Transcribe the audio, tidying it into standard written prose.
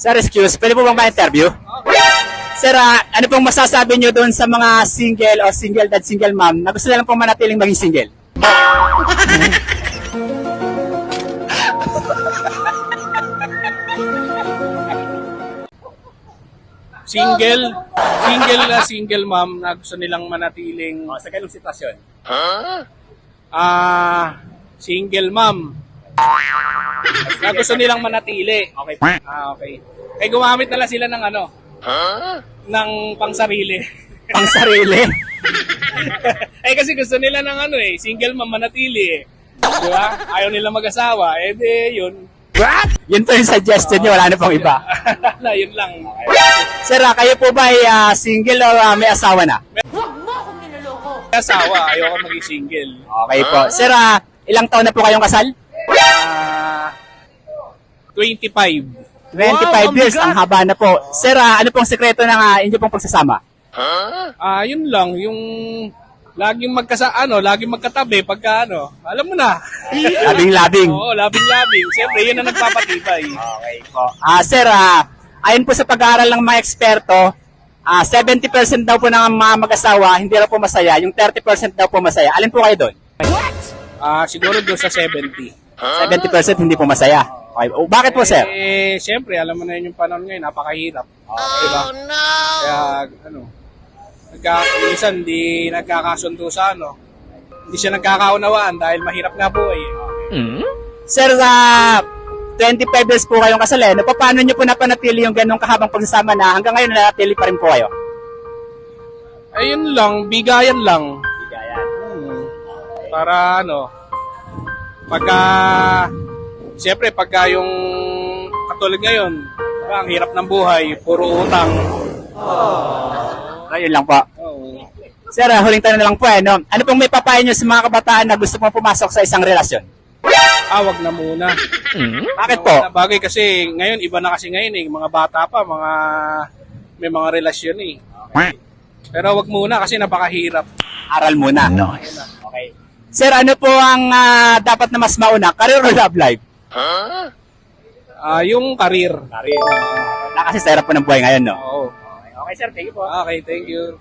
Sir, excuse, pwede po bang ma-interview? Sir, ano pong masasabi nyo doon sa mga single o single dad, single mom na gusto na lang pong manatiling maging single? Single mom na gusto nilang manatiling Sa ganung sitwasyon. single mom na gusto nilang manatili. Okay. Okay. Kaya gumamit na lang sila ng ng pangsarili. Pang sarili. Kasi gusto nila ng single mom manatili eh. Di ba? Ayaw nila mag-asawa. Yun. Yun po yung suggestion nyo, wala na pong iba. Yun lang. Sir, kayo po ba ay single o may asawa na? May asawa, ayaw ko maging single. Okay po. Sir, ilang taon na po kayong kasal? 25. 25 years, ang haba na po. Sir, ano pong sekreto ng inyo pong pagsasama? Yun lang, yung laging laging magkatabi pagka alam mo na. Labing-labing. Oo, labing-labing. Siyempre, yun ang nagpapatibay. Okay po. Sir, ayon po sa pag-aaral ng mga eksperto, 70% daw po ng mga mag-asawa hindi raw po masaya, yung 30% daw po masaya. Alin po kayo doon? Siguro doon sa 70. 70% hindi po masaya. Okay. Bakit po, sir? Siyempre, alam mo na yun yung panahon ngayon, napakahirap. Diba? Kaya, minsan, di nagkakasundo sa hindi siya nagkakaunawaan dahil mahirap nga buhay. Sir, 25 years po kayong kasal eh. Paano nyo po napanatili yung ganong kahabang pagsasama na hanggang ngayon nanatili pa rin po kayo? Ayun lang, bigayan lang. Para siyempre pagka yung katulad ngayon, diba, ang hirap ng buhay, puro utang. Ayun lang po. Oo. Sir, huling tanong na lang po eh. Ano pong may papayo nyo sa mga kabataan na gusto pong pumasok sa isang relasyon? Wag na muna. Bakit po? Bagay kasi ngayon, iba na kasi ngayon mga bata pa, may mga relasyon eh. Pero wag muna kasi napakahirap. Aral muna. Nice. Okay. Sir, ano po ang dapat na mas mauna? Career or love life? Yung career. Career. Kasi sa hirap po ng buhay ngayon, no? Oo. Okay, sir. Thank you po. Okay, thank you.